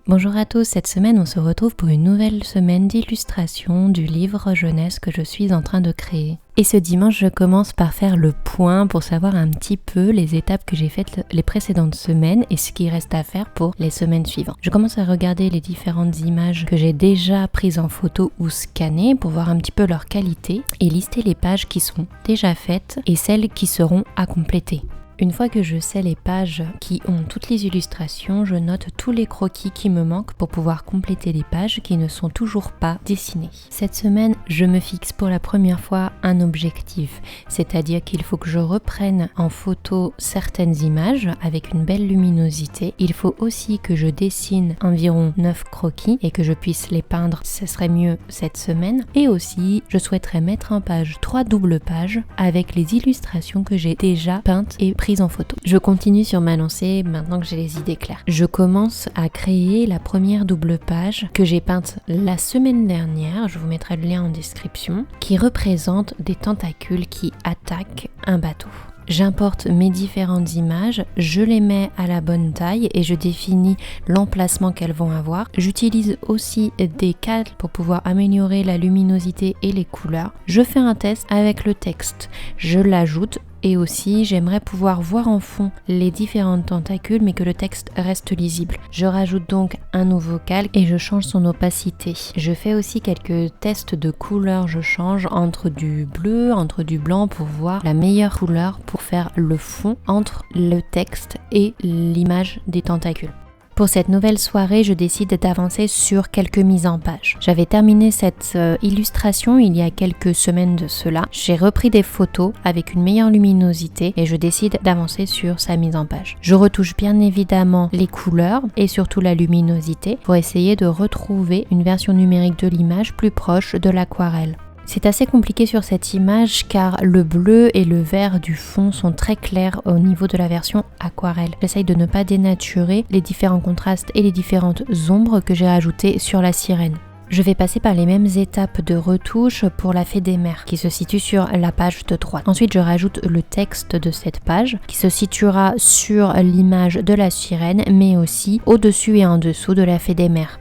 Bonjour à tous, cette semaine on se retrouve pour une nouvelle semaine d'illustration du livre jeunesse que je suis en train de créer. Et ce dimanche je commence par faire le point pour savoir un petit peu les étapes que j'ai faites les précédentes semaines et ce qui reste à faire pour les semaines suivantes. Je commence à regarder les différentes images que j'ai déjà prises en photo ou scannées pour voir un petit peu leur qualité et lister les pages qui sont déjà faites et celles qui seront à compléter. Une fois que je sais les pages qui ont toutes les illustrations, je note tous les croquis qui me manquent pour pouvoir compléter les pages qui ne sont toujours pas dessinées. Cette semaine, je me fixe pour la première fois un objectif, c'est-à-dire qu'il faut que je reprenne en photo certaines images avec une belle luminosité. Il faut aussi que je dessine environ 9 croquis et que je puisse les peindre, ce serait mieux cette semaine. Et aussi, je souhaiterais mettre en page 3 doubles pages avec les illustrations que j'ai déjà peintes et prises en photo. Je continue sur ma lancée maintenant que j'ai les idées claires. Je commence à créer la première double page que j'ai peinte la semaine dernière, je vous mettrai le lien en description, qui représente des tentacules qui attaquent un bateau. J'importe mes différentes images, je les mets à la bonne taille et je définis l'emplacement qu'elles vont avoir. J'utilise aussi des cadres pour pouvoir améliorer la luminosité et les couleurs. Je fais un test avec le texte, je l'ajoute. Et aussi, j'aimerais pouvoir voir en fond les différentes tentacules, mais que le texte reste lisible. Je rajoute donc un nouveau calque et je change son opacité. Je fais aussi quelques tests de couleurs. Je change entre du bleu, entre du blanc pour voir la meilleure couleur pour faire le fond entre le texte et l'image des tentacules. Pour cette nouvelle soirée, je décide d'avancer sur quelques mises en page. J'avais terminé cette illustration il y a quelques semaines de cela. J'ai repris des photos avec une meilleure luminosité et je décide d'avancer sur sa mise en page. Je retouche bien évidemment les couleurs et surtout la luminosité pour essayer de retrouver une version numérique de l'image plus proche de l'aquarelle. C'est assez compliqué sur cette image car le bleu et le vert du fond sont très clairs au niveau de la version aquarelle. J'essaye de ne pas dénaturer les différents contrastes et les différentes ombres que j'ai rajoutées sur la sirène. Je vais passer par les mêmes étapes de retouche pour la fée des mers qui se situe sur la page de droite. Ensuite, je rajoute le texte de cette page qui se situera sur l'image de la sirène mais aussi au-dessus et en dessous de la fée des mers.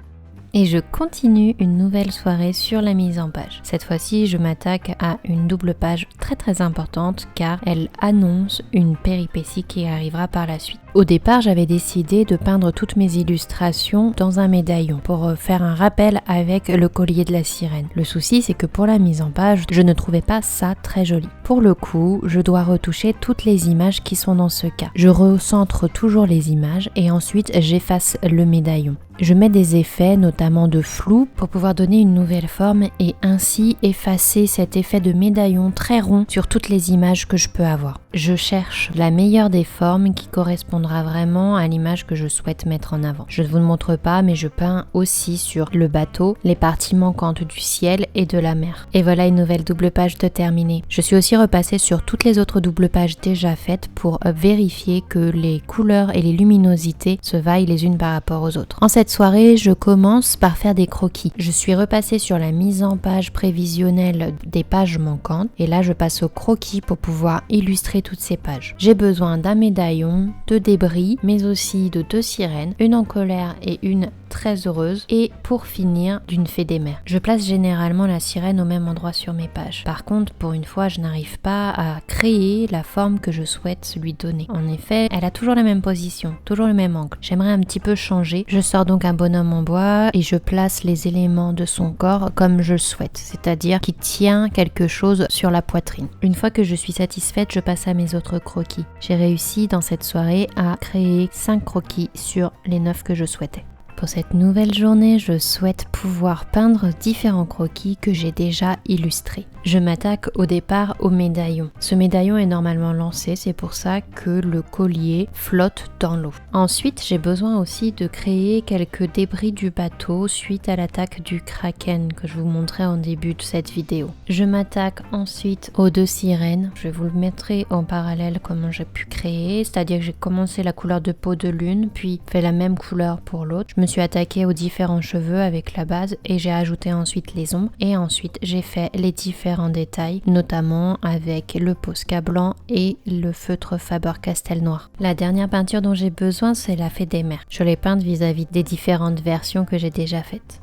Et je continue une nouvelle soirée sur la mise en page. Cette fois-ci, je m'attaque à une double page très importante car elle annonce une péripétie qui arrivera par la suite. Au départ, j'avais décidé de peindre toutes mes illustrations dans un médaillon pour faire un rappel avec le collier de la sirène. Le souci, c'est que pour la mise en page, je ne trouvais pas ça très joli. Pour le coup, je dois retoucher toutes les images qui sont dans ce cas. Je recentre toujours les images et ensuite j'efface le médaillon. Je mets des effets, notamment de flou, pour pouvoir donner une nouvelle forme et ainsi effacer cet effet de médaillon très rond sur toutes les images que je peux avoir. Je cherche la meilleure des formes qui correspondra vraiment à l'image que je souhaite mettre en avant. Je ne vous le montre pas, mais je peins aussi sur le bateau, les parties manquantes du ciel et de la mer. Et voilà une nouvelle double page de terminée. Je suis aussi repassée sur toutes les autres doubles pages déjà faites pour vérifier que les couleurs et les luminosités se vaillent les unes par rapport aux autres. En cette soirée, je commence par faire des croquis. Je suis repassée sur la mise en page prévisionnelle des pages manquantes et là je passe au croquis pour pouvoir illustrer toutes ces pages. J'ai besoin d'un médaillon, de débris, mais aussi de 2 sirènes, une en colère et une très heureuse et pour finir d'une fée des mers. Je place généralement la sirène au même endroit sur mes pages. Par contre, pour une fois, je n'arrive pas à créer la forme que je souhaite lui donner. En effet, elle a toujours la même position, toujours le même angle. J'aimerais un petit peu changer. Je sors donc un bonhomme en bois et je place les éléments de son corps comme je le souhaite, c'est-à-dire qu'il tient quelque chose sur la poitrine. Une fois que je suis satisfaite, je passe à mes autres croquis. J'ai réussi dans cette soirée à créer 5 croquis sur les 9 que je souhaitais. Pour cette nouvelle journée, je souhaite pouvoir peindre différents croquis que j'ai déjà illustrés. Je m'attaque au départ au médaillon. Ce médaillon est normalement lancé, c'est pour ça que le collier flotte dans l'eau. Ensuite, j'ai besoin aussi de créer quelques débris du bateau suite à l'attaque du kraken que je vous montrais en début de cette vidéo. Je m'attaque ensuite aux 2 sirènes. Je vous le mettrai en parallèle comment j'ai pu créer, c'est-à-dire que j'ai commencé la couleur de peau de l'une, puis fait la même couleur pour l'autre. Je me me suis attaquée aux différents cheveux avec la base et j'ai ajouté ensuite les ombres et ensuite j'ai fait les différents détails, notamment avec le Posca blanc et le feutre Faber-Castell noir. La dernière peinture dont j'ai besoin, c'est la Fée des Mers. Je l'ai peinte vis-à-vis des différentes versions que j'ai déjà faites.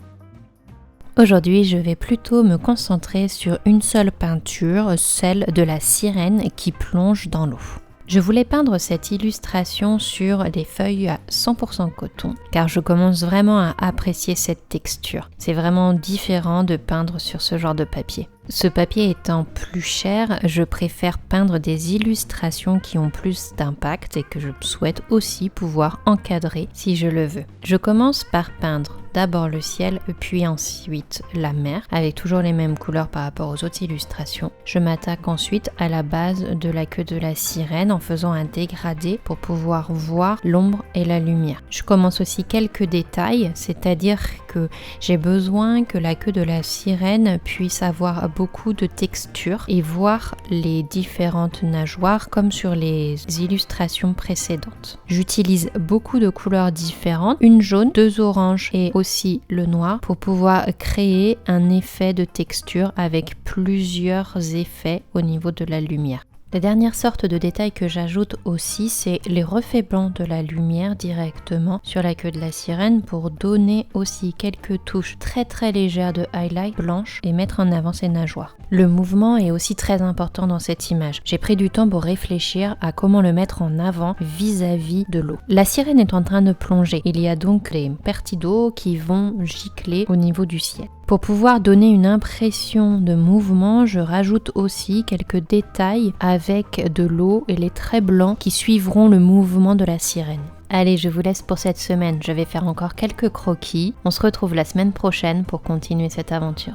Aujourd'hui, je vais plutôt me concentrer sur une seule peinture, celle de la sirène qui plonge dans l'eau. Je voulais peindre cette illustration sur des feuilles à 100% coton car je commence vraiment à apprécier cette texture. C'est vraiment différent de peindre sur ce genre de papier. Ce papier étant plus cher, je préfère peindre des illustrations qui ont plus d'impact et que je souhaite aussi pouvoir encadrer si je le veux. Je commence par peindre d'abord le ciel, puis ensuite la mer, avec toujours les mêmes couleurs par rapport aux autres illustrations. Je m'attaque ensuite à la base de la queue de la sirène en faisant un dégradé pour pouvoir voir l'ombre et la lumière. Je commence aussi quelques détails, c'est-à-dire que j'ai besoin que la queue de la sirène puisse avoir beaucoup de texture et voir les différentes nageoires comme sur les illustrations précédentes. J'utilise beaucoup de couleurs différentes, une jaune, 2 oranges et aussi le noir pour pouvoir créer un effet de texture avec plusieurs effets au niveau de la lumière. La dernière sorte de détail que j'ajoute aussi, c'est les reflets blancs de la lumière directement sur la queue de la sirène pour donner aussi quelques touches très légères de highlight blanche et mettre en avant ses nageoires. Le mouvement est aussi très important dans cette image. J'ai pris du temps pour réfléchir à comment le mettre en avant vis-à-vis de l'eau. La sirène est en train de plonger. Il y a donc les pertis d'eau qui vont gicler au niveau du ciel. Pour pouvoir donner une impression de mouvement, je rajoute aussi quelques détails avec de l'eau et les traits blancs qui suivront le mouvement de la sirène. Allez, je vous laisse pour cette semaine. Je vais faire encore quelques croquis. On se retrouve la semaine prochaine pour continuer cette aventure.